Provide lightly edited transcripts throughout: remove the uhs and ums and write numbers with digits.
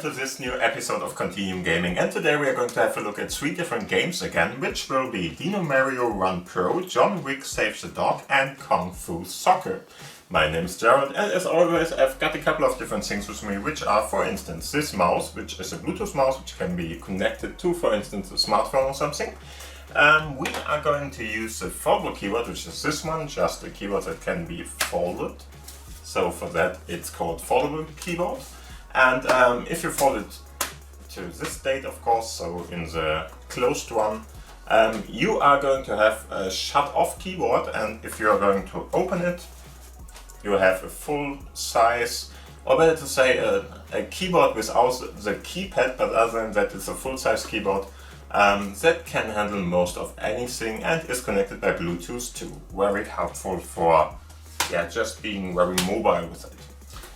to this new episode of Continuum Gaming, and today we are going to have a look at 3 different games again, which will be Dino-Mario Run Pro, John Wick Saves the Dog, and KungFu Soccer. My name is Gerald, and as always I've got a couple of different things with me, which are, for instance, this mouse, which is a Bluetooth mouse, which can be connected to, for instance, a smartphone or something. We are going to use the foldable keyboard, which is this one, just a keyboard that can be folded. So for that it's called Foldable keyboard. And if you fold it to this state, of course, so in the closed one, you are going to have a shut-off keyboard, and if you are going to open it, you have a full size, or better to say a keyboard without the keypad, but other than that it's a full-size keyboard that can handle most of anything and is connected by Bluetooth too. Very helpful for just being very mobile with it.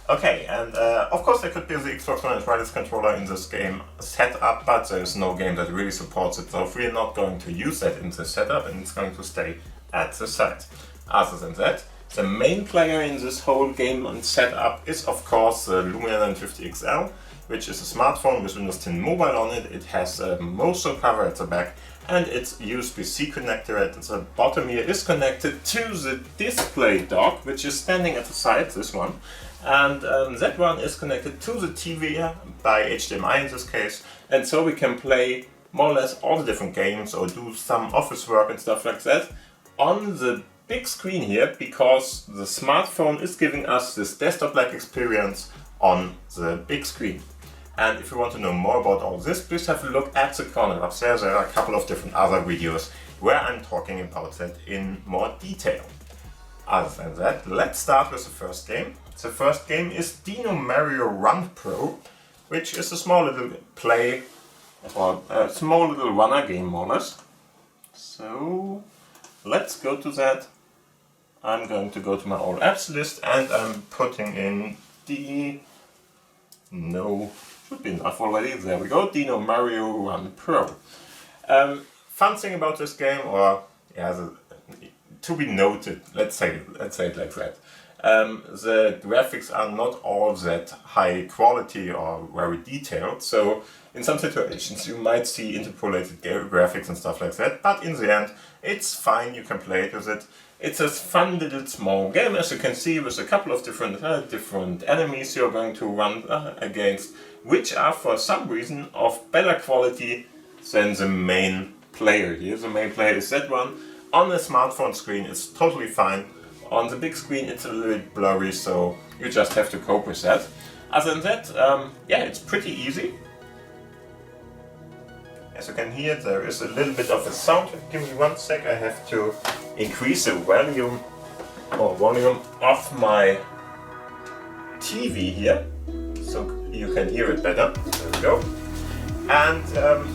Okay, and of course there could be the Xbox One and wireless controller in this game setup, but there is no game that really supports it, so we are not going to use that in the setup, and it's going to stay at the side. Other than that, the main player in this whole game and setup is of course the Lumia 950 XL, which is a smartphone with Windows 10 Mobile on it. It has a Mozo cover at the back, and its USB-C connector at the bottom here is connected to the display dock, which is standing at the side, this one. And that one is connected to the TV by HDMI in this case, and so we can play more or less all the different games or do some office work and stuff like that on the big screen here, because the smartphone is giving us this desktop-like experience on the big screen. And if you want to know more about all this, please have a look at the corner up there. There are a couple of different other videos where I'm talking about that in more detail. Other than that, let's start with the first game. The first game is Dino-Mario Run Pro, which is a small little play, or a small little runner game more or less. So let's go to that. I'm going to go to my all apps list and I'm putting in should be enough already, there we go, Dino-Mario Run Pro. Fun thing about this game, or to be noted, let's say it like that. The graphics are not all that high quality or very detailed, so in some situations you might see interpolated graphics and stuff like that, but in the end it's fine, you can play it with it. It's a fun little small game, as you can see, with a couple of different enemies you're going to run against, which are for some reason of better quality than the main player here. The main player is that one. On the smartphone screen it's totally fine. On the big screen it's a little bit blurry, so you just have to cope with that. Other than that, it's pretty easy. As you can hear, there is a little bit of a sound. Give me 1 sec, I have to increase the volume of my TV here, so you can hear it better. There we go. And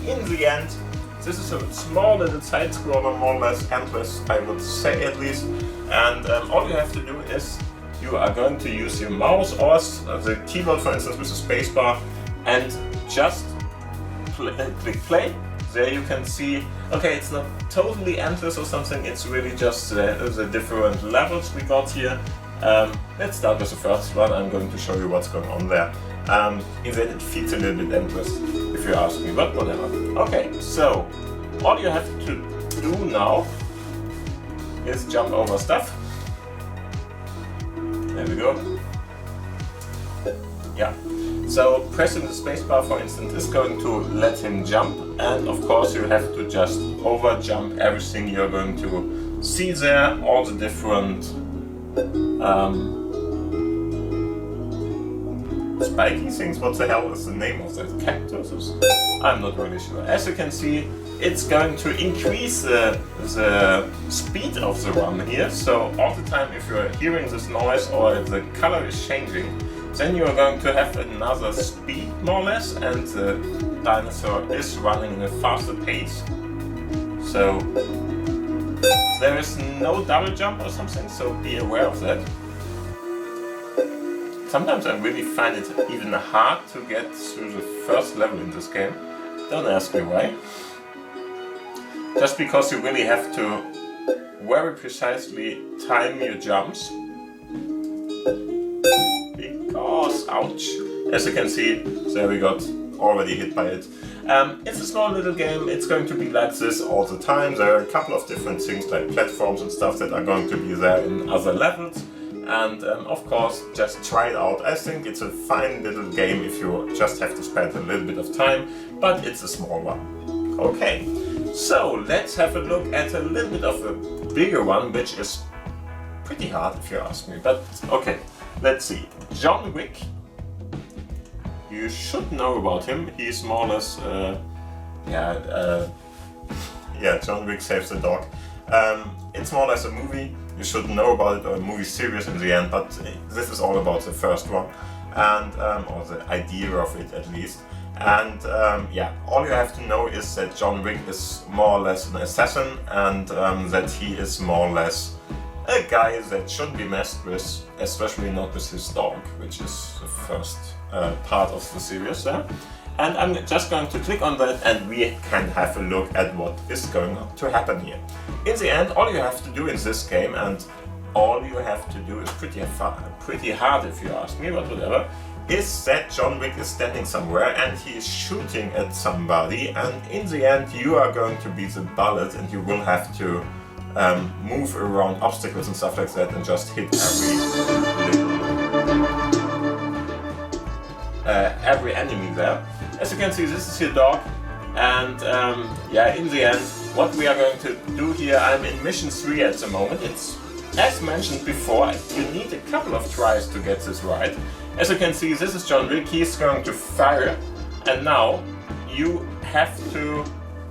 in the end, this is a small little side scroller, more or less endless, I would say at least. And all you have to do is you are going to use your mouse or the keyboard, for instance, with the spacebar, and just click play. There you can see, okay, it's not totally endless or something, it's really just the different levels we got here. Let's start with the first one. I'm going to show you what's going on there. In that it feels a little bit endless, if you ask me, but whatever. Okay, so all you have to do now is jump over stuff. There we go. Yeah. So pressing the spacebar, for instance, is going to let him jump, and of course you have to just over jump everything you're going to see there, all the different spiky things. What the hell is the name of that? Cactuses? I'm not really sure. As you can see, it's going to increase the speed of the run here, so all the time if you're hearing this noise or the color is changing, then you are going to have another speed more or less, and the dinosaur is running in a faster pace. So there is no double jump or something, so be aware of that. Sometimes I really find it even hard to get through the first level in this game. Don't ask me why. Just because you really have to very precisely time your jumps. Because, ouch, As you can see, there we got already hit by it. It's a small little game, it's going to be like this all the time. There are a couple of different things like platforms and stuff that are going to be there in other levels. And of course, just try it out. I think it's a fine little game if you just have to spend a little bit of time, but it's a small one. Okay, so let's have a look at a little bit of a bigger one, which is pretty hard if you ask me, but okay, let's see. John Wick. You should know about him. He's more or less, John Wick Saves the Dog. It's more or less a movie. You should know about it, or a movie series in the end, but this is all about the first one, and or the idea of it at least. And all you have to know is that John Wick is more or less an assassin, and that he is more or less a guy that shouldn't be messed with, especially not with his dog, which is the first part of the series there. And I'm just going to click on that and we can have a look at what is going to happen here. In the end, all you have to do in this game, and all you have to do is pretty hard if you ask me, but whatever, is that John Wick is standing somewhere and he is shooting at somebody, and in the end you are going to be the bullet and you will have to move around obstacles and stuff like that and just hit every enemy there. As you can see, this is your dog, and in the end, what we are going to do here, I'm in mission 3 at the moment. It's, as mentioned before, you need a couple of tries to get this right. As you can see, this is John Wick, he's going to fire, and now you have to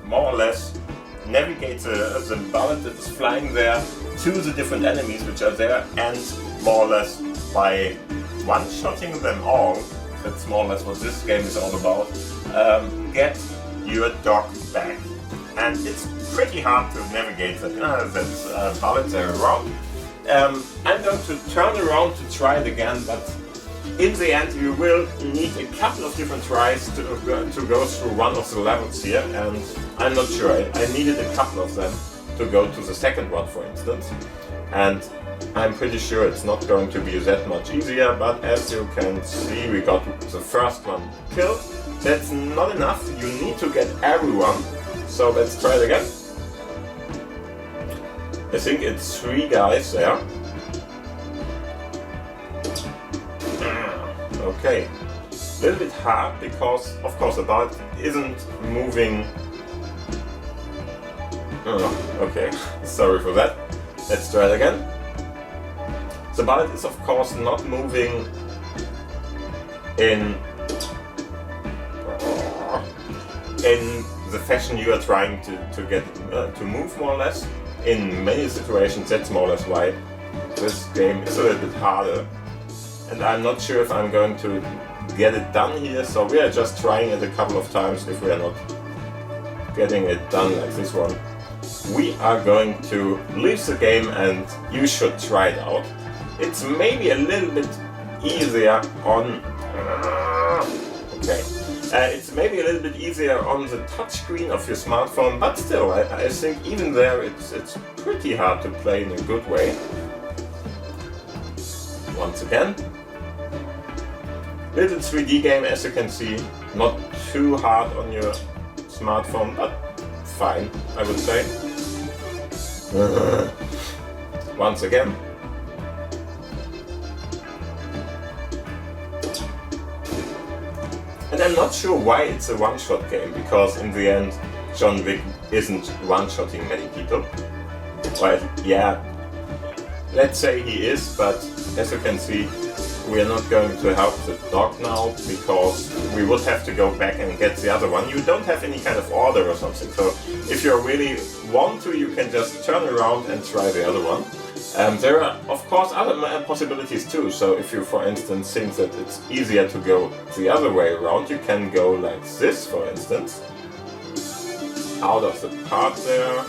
more or less navigate the bullet that is flying there to the different enemies which are there, and more or less by one-shotting them all, that's more or less what this game is all about, get your dog back. And it's pretty hard to navigate that bullet there around. I'm going to turn around to try it again, but in the end you will need a couple of different tries to go through one of the levels here, and I'm not sure, I needed a couple of them to go to the second one, for instance, and I'm pretty sure it's not going to be that much easier, but as you can see, we got the first one killed. That's not enough, you need to get everyone, so let's try it again. I think it's 3 guys there. Okay, a little bit hard because, of course, the bullet isn't moving. Okay, sorry for that. Let's try it again. The bullet is, of course, not moving in the fashion you are trying to get to move, more or less. In many situations, that's more or less why this game is a little bit harder. And I'm not sure if I'm going to get it done here, so we are just trying it a couple of times. If we are not getting it done like this one, we are going to leave the game and you should try it out. It's maybe a little bit easier on... it's maybe a little bit easier on the touchscreen of your smartphone, but still, I think even there it's pretty hard to play in a good way. Once again, little 3D game, as you can see, not too hard on your smartphone, but fine, I would say. Once again. And I'm not sure why it's a one-shot game, because in the end, John Wick isn't one-shotting many people. Well, yeah, let's say he is, but as you can see, we are not going to help the dog now, because we would have to go back and get the other one. You don't have any kind of order or something, so if you really want to, you can just turn around and try the other one. There are, of course, other possibilities too, so if you, for instance, think that it's easier to go the other way around, you can go like this, for instance. Out of the part there.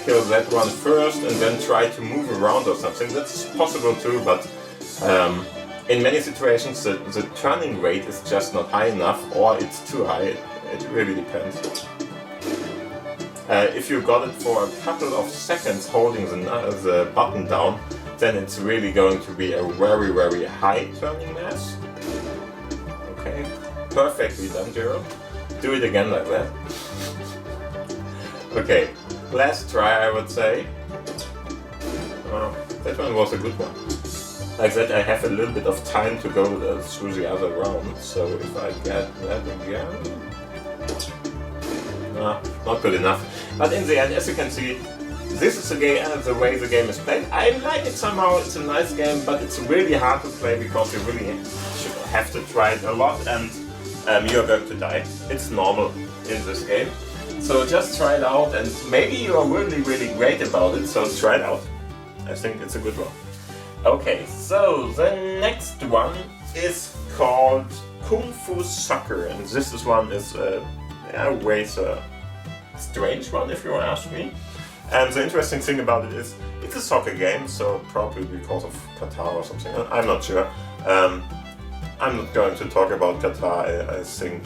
Kill that one first and then try to move around or something. That's possible too, but in many situations the turning rate is just not high enough, or it's too high. It really depends. If you got it for a couple of seconds holding the button down, then it's really going to be a very, very high turning mass. Perfectly done, Gerald. Do it again like that. Okay, last try, I would say. That one was a good one. Like that, I have a little bit of time to go through the other round. So if I get that again, not good enough. But in the end, as you can see, this is the way the game is played. I like it somehow. It's a nice game, but it's really hard to play because you really should have to try it a lot, and you're going to die. It's normal in this game. So just try it out, and maybe you are really, really great about it. So try it out. I think it's a good one. Okay, so the next one is called KungFu Soccer, and this one is a strange one, if you ask me. And the interesting thing about it is it's a soccer game, so probably because of Qatar or something. I'm not sure. I'm not going to talk about Qatar. I think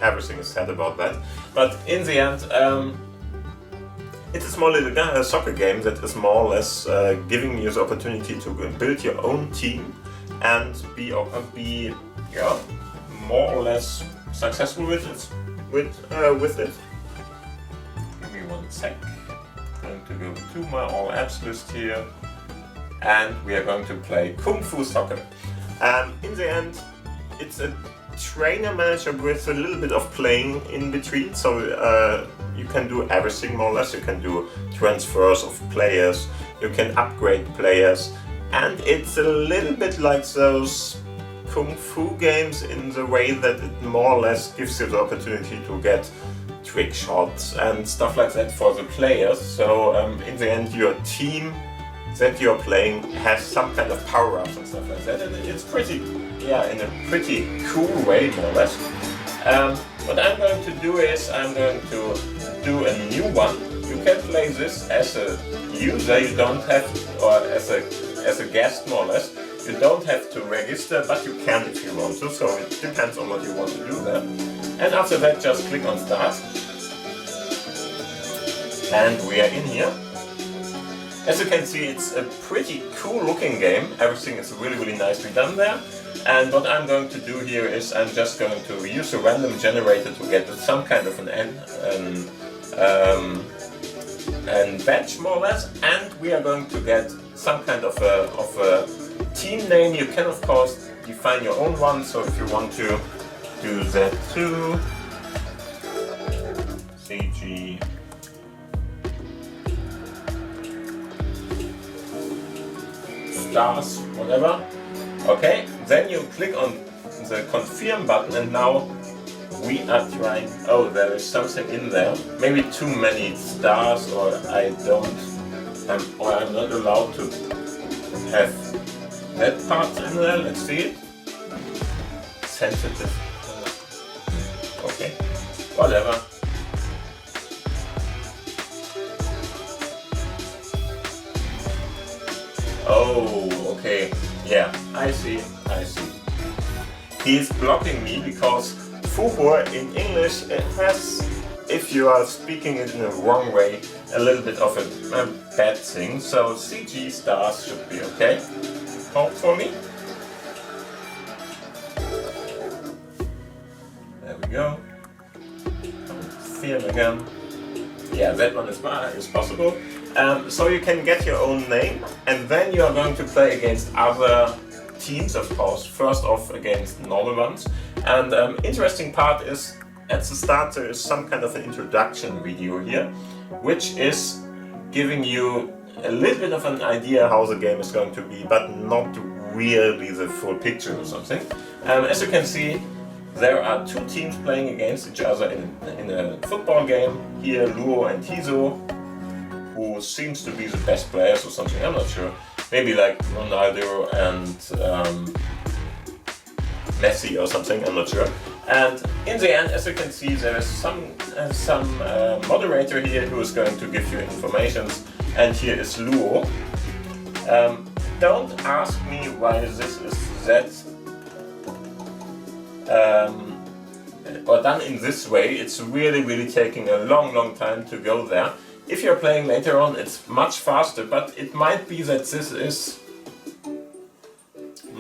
everything is said about that. But in the end, it's a small little soccer game that is more or less giving you the opportunity to build your own team and be more or less successful with it. Give me 1 sec. I'm going to go to my all apps list here, and we are going to play KungFu Soccer. In the end, it's a trainer manager with a little bit of playing in between, so you can do everything more or less. You can do transfers of players, you can upgrade players, and it's a little bit like those Kung Fu games in the way that it more or less gives you the opportunity to get trick shots and stuff like that for the players. So in the end, your team that you're playing has some kind of power-ups and stuff like that, and it's pretty, in a pretty cool way, more or less. What I'm going to do is I'm going to do a new one. You can play this as a user, you don't have, or as a guest, more or less. You don't have to register, but you can if you want to, so it depends on what you want to do there. And after that, just click on Start. And we are in here. As you can see, it's a pretty cool looking game. Everything is really, really nicely done there. And what I'm going to do here is I'm just going to use a random generator to get some kind of an badge, more or less. And we are going to get some kind of a team name. You can of course define your own one, so if you want to do that too, CG stars, whatever. Okay, then you click on the confirm button, and now we are trying. Oh, there is something in there. Maybe too many stars, or I'm not allowed to have that part in there. Let's see it. Sensitive. Okay, whatever. Oh, okay. Yeah, I see. He's blocking me because Fuhur in English, it has, if you are speaking it in the wrong way, a little bit of a bad thing. So CG stars should be okay. Hopefully. There we go. Film again. Yeah, that one is possible. So you can get your own name, and then you are going to play against other teams, of course. First off against normal ones. And interesting part is, at the start there is some kind of an introduction video here, which is giving you a little bit of an idea how the game is going to be, but not really the full picture or something. As you can see, there are two teams playing against each other in a football game. Here, Luo and Tizo, who seems to be the best players or something, I'm not sure. Maybe like Ronaldo and Messi or something, I'm not sure. And in the end, as you can see, there is some moderator here who is going to give you information. And here is Luo. Don't ask me why this is that or done in this way. It's really, really taking a long time to go there. If you're playing later on, it's much faster, but it might be that this is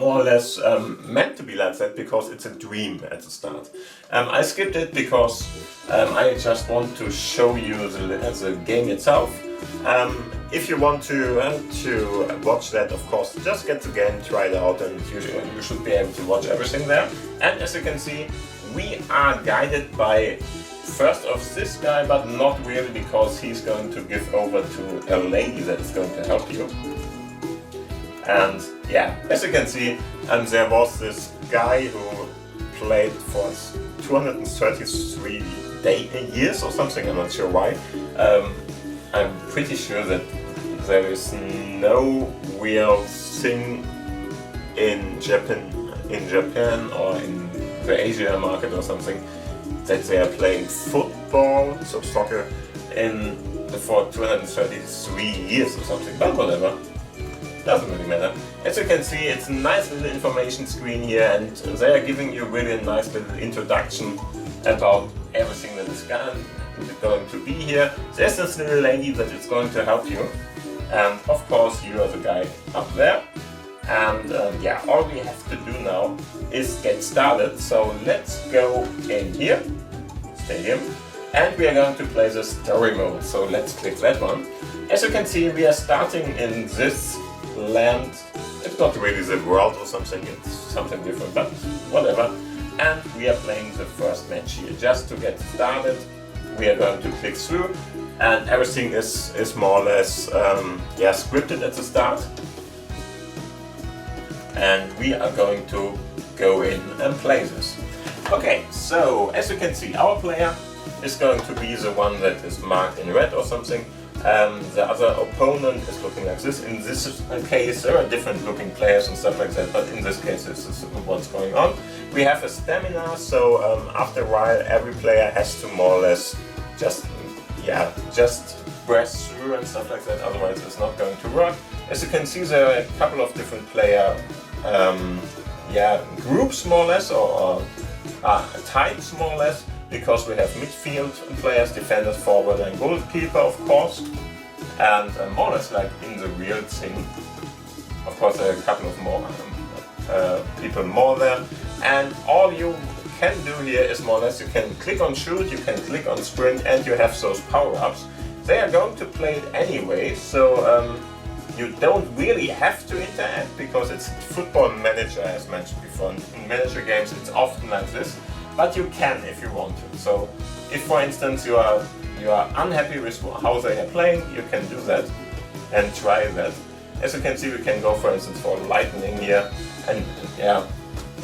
more or less meant to be like that because it's a dream at the start. I skipped it because I just want to show you the game itself. If you want to watch that, of course, just get the game, try it out, and you should be able to watch everything there. And as you can see, we are guided by first of this guy, but not really, because he's going to give over to a lady that is going to help you. And yeah, as you can see, there was this guy who played for 233 years or something, I'm not sure why. I'm pretty sure that there is no real thing in Japan or in the Asia market or something that they are playing football, so soccer, for 233 years or something, but whatever. Doesn't really matter. As you can see, it's a nice little information screen here, and they are giving you really a nice little introduction about everything that is going to be here. There's this little lady that is going to help you, and of course you are the guy up there. And yeah, all we have to do now is get started. So let's go in here, Stadium, and we are going to play the story mode. So let's click that one. As you can see, we are starting in this land. It's not really the world or something, it's something different, but whatever. And we are playing the first match here. Just to get started, we are going to click through, and everything is more or less scripted at the start. And we are going to go in and play this. Okay, so as you can see, our player is going to be the one that is marked in red or something. The other opponent is looking like this. In this case, there are different looking players and stuff like that, but in this case, this is what's going on. We have a stamina, so after a while, every player has to more or less just press through and stuff like that, otherwise it's not going to work. As you can see, there are a couple of different player groups more or less, or types more or less, because we have midfield players, defenders, forward and goalkeeper, of course, and more or less like in the real thing. Of course, there are a couple of more people more there, and all you can do here is more or less you can click on shoot, you can click on sprint, and you have those power-ups. They are going to play it anyway, so you don't really have to interact because it's Football Manager, as mentioned before. In manager games it's often like this, but you can if you want to. So if, for instance, you are unhappy with how they are playing, you can do that and try that. As you can see, we can go, for instance, for lightning here, and yeah,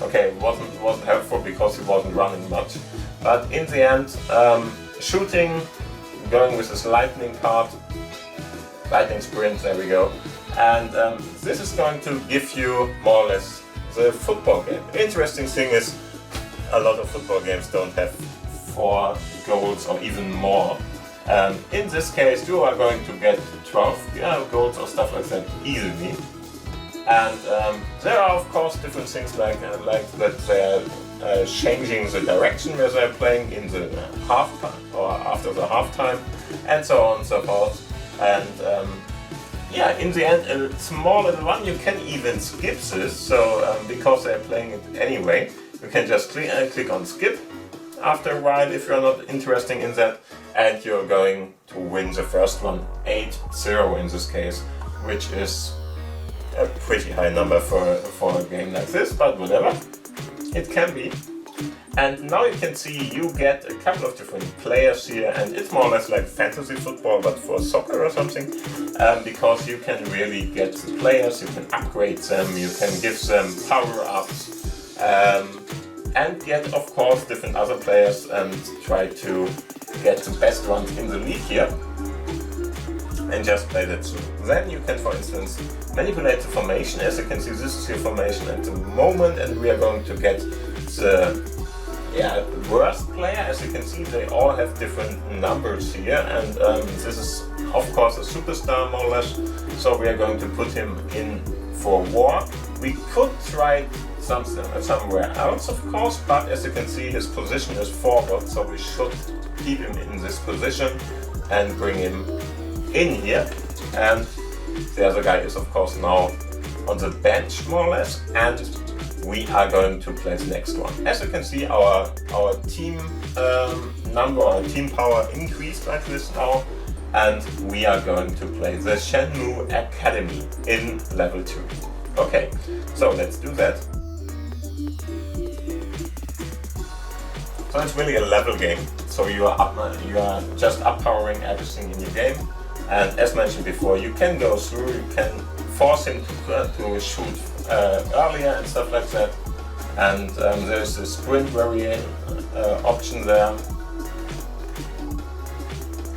okay, it wasn't helpful because he wasn't running much. But in the end, shooting, going with this lightning part, lightning sprint, there we go. And this is going to give you more or less the football game. The interesting thing is, a lot of football games don't have 4 goals or even more. In this case, you are going to get 12 goals or stuff like that easily. And there are, of course, different things like that they are changing the direction where they are playing in the half time or after the half time, and so on and so forth. And in the end, a small little one, you can even skip this, so because they're playing it anyway, you can just click on skip after a while if you're not interested in that, and you're going to win the first one, 8-0 in this case, which is a pretty high number for a game like this, but whatever, it can be. And now you can see you get a couple of different players here, and it's more or less like fantasy football but for soccer or something, because you can really get the players, you can upgrade them, you can give them power-ups, and get, of course, different other players and try to get the best ones in the league here and just play that through. Then you can, for instance, manipulate the formation. As you can see, this is your formation at the moment, and we are going to get the worst player. As you can see, they all have different numbers here, and this is, of course, a superstar more or less, so we are going to put him in for war. We could try somewhere else, of course, but as you can see, his position is forward, so we should keep him in this position and bring him in here. And the other guy is, of course, now on the bench more or less, and we are going to play the next one. As you can see, our team number, our team power increased like this now, and we are going to play the Shenmue Academy in level 2. Okay, so let's do that. So it's really a level game, so you are just up-powering everything in your game, and as mentioned before, you can go through, you can force him to shoot earlier and stuff like that, and there's a sprint option there.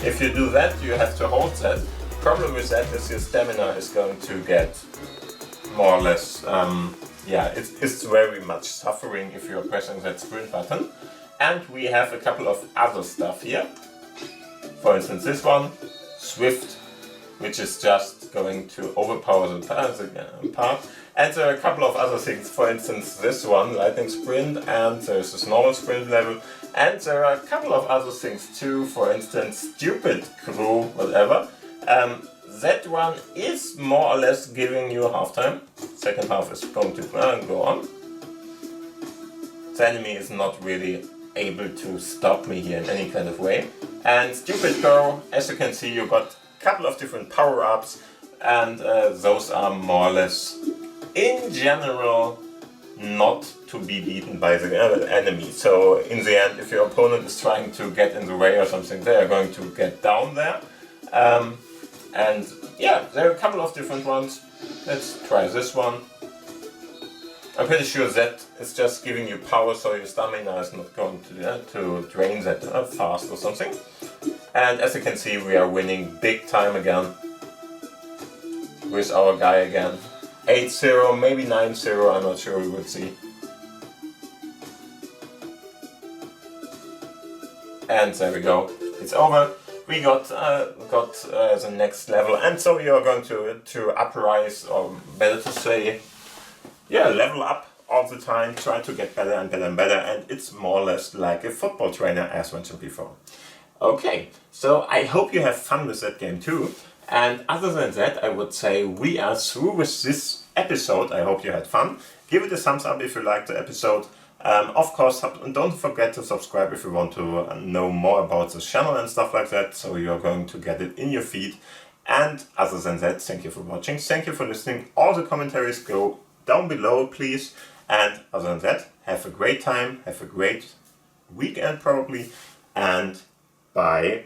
If you do that, you have to hold that. Problem with that is your stamina is going to get more or less, it's very much suffering if you're pressing that sprint button. And we have a couple of other stuff here. For instance, this one, Swift, which is just going to overpower the part. And there are a couple of other things, for instance, this one, Lightning Sprint, and there's this normal sprint level. And there are a couple of other things too, for instance, Stupid Crew, whatever. That one is more or less giving you half-time. Second half is going to go on. The enemy is not really able to stop me here in any kind of way. And Stupid Girl, as you can see, you got a couple of different power-ups, and those are more or less, in general, not to be beaten by the enemy. So in the end, if your opponent is trying to get in the way or something, they are going to get down there. And yeah, there are a couple of different ones. Let's try this one. I'm pretty sure that is just giving you power, so your stamina is not going to drain that fast or something. And as you can see, we are winning big time again with our guy again. 8-0, maybe 9-0, I'm not sure, we will see. And there we go, it's over. We got the next level, and so you are going to uprise, or better to say, level up all the time, try to get better and better and better, and it's more or less like a football trainer, as mentioned before. Okay, so I hope you have fun with that game too, and other than that, I would say we are through with this episode. I hope you had fun. Give it a thumbs up if you liked the episode. Of course, don't forget to subscribe if you want to know more about the channel and stuff like that, so you're going to get it in your feed. And other than that, thank you for watching, thank you for listening. All the commentaries go down below, please. And other than that, have a great time, have a great weekend probably, and bye.